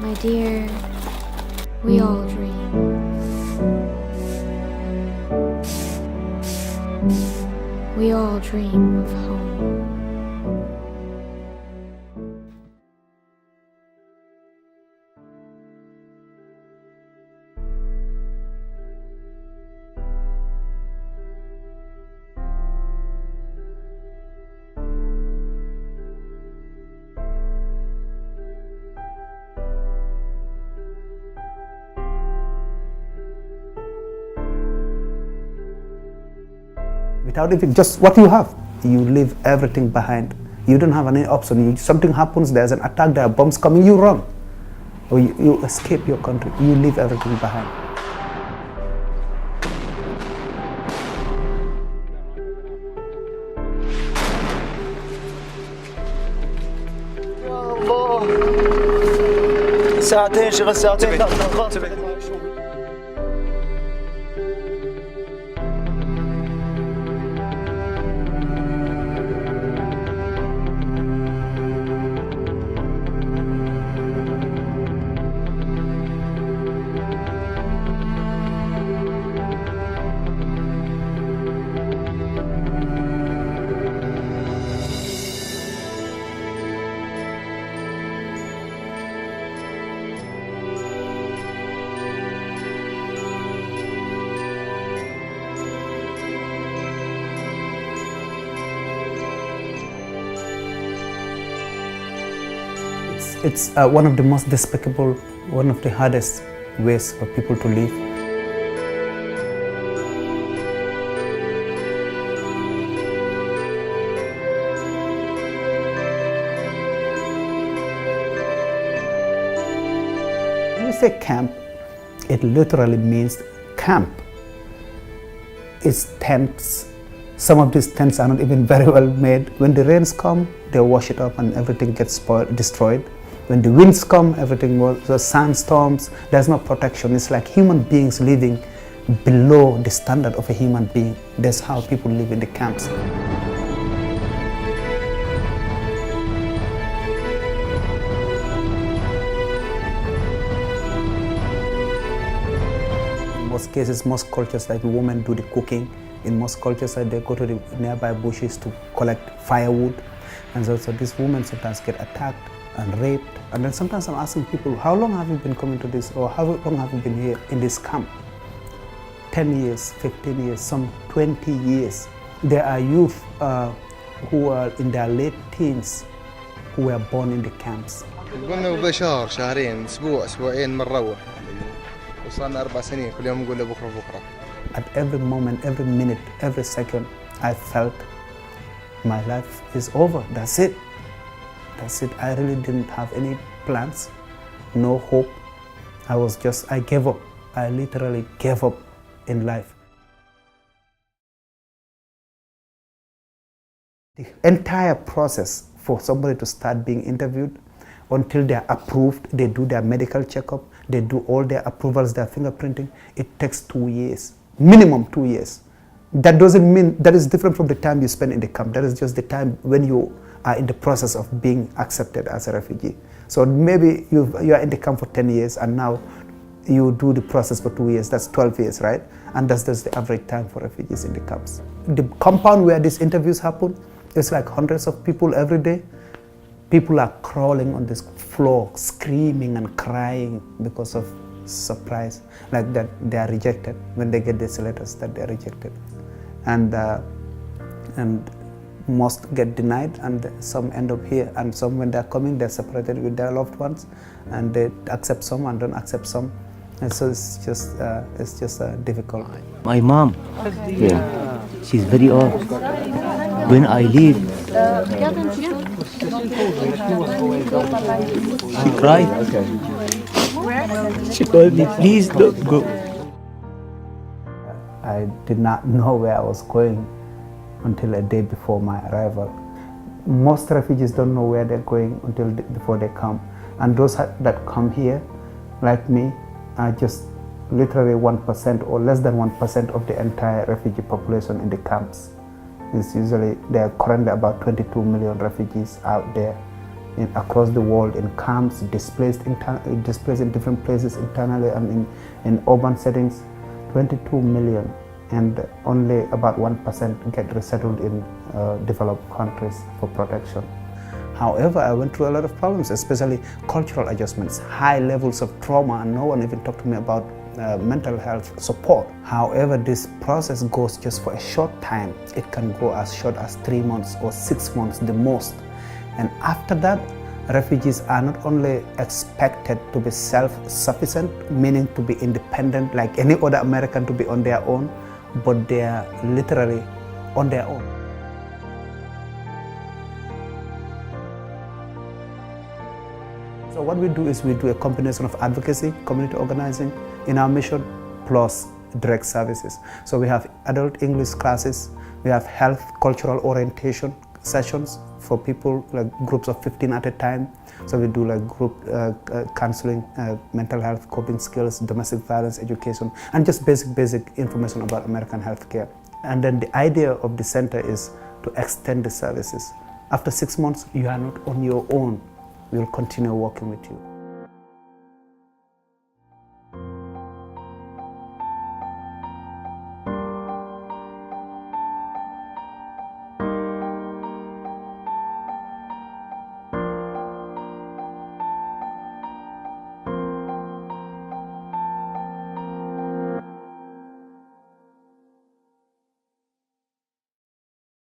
My dear, we all dream. We all dream of home. Without even just what you have, you leave everything behind. You don't have any option. Something happens, there's an attack, there are bombs coming, you run. Or you escape your country, you leave everything behind. ساعتين شغل ساعتين It's one of the most despicable, one of the hardest ways for people to live. When you say camp, it literally means camp. It's tents. Some of these tents are not even very well made. When the rains come, they wash it up and everything gets destroyed. When the winds come, everything was the sandstorms. There's no protection. It's like human beings living below the standard of a human being. That's how people live in the camps. In most cases, most cultures, like women do the cooking. In most cultures, they go to the nearby bushes to collect firewood. And so these women sometimes get attacked and raped. And then sometimes I'm asking people, how long have you been coming to this, or how long have you been here in this camp? 10 years, 15 years, some 20 years. There are youth who are in their late teens who were born in the camps. قلنا بشهر شهرين اسبوع اسبوعين بنروح وصلنا 4 سنين كل يوم نقول له بكره بكره. At every moment, every minute, every second, I felt my life is over. That's it. That's it. I really didn't have any plans, no hope. I gave up. I literally gave up in life. The entire process for somebody to start being interviewed, until they're approved, they do their medical checkup, they do all their approvals, their fingerprinting, it takes 2 years, minimum 2 years. That doesn't mean, that is different from the time you spend in the camp. That is just the time when you are in the process of being accepted as a refugee. So maybe you are in the camp for 10 years and now you do the process for 2 years, that's 12 years, right? And that's the average time for refugees in the camps. The compound where these interviews happen, it's like hundreds of people every day. People are crawling on this floor, screaming and crying because of surprise, like that they are rejected, when they get these letters that they are rejected. And most get denied, and some end up here, and some, when they're coming, they're separated with their loved ones, and they accept some and don't accept some. And so it's just difficult. My mom, she's very old. When I leave, she cried. She told me, please don't go. I did not know where I was going until a day before my arrival. Most refugees don't know where they're going until before they come. And those that come here, like me, are just literally 1% or less than 1% of the entire refugee population in the camps. It's usually, there are currently about 22 million refugees out there across the world in camps, displaced in different places internally and in urban settings, 22 million, and only about 1% get resettled in developed countries for protection. However, I went through a lot of problems, especially cultural adjustments, high levels of trauma, and no one even talked to me about mental health support. However, this process goes just for a short time. It can go as short as 3 months or 6 months the most. And after that, refugees are not only expected to be self-sufficient, meaning to be independent like any other American to be on their own, but they are literally on their own. So what we do is we do a combination of advocacy, community organizing in our mission, plus direct services. So we have adult English classes, we have health, cultural orientation sessions for people, like groups of 15 at a time. So we do like group counseling, mental health, coping skills, domestic violence education, and just basic information about American healthcare. And then the idea of the center is to extend the services. After 6 months, you are not on your own. We will continue working with you.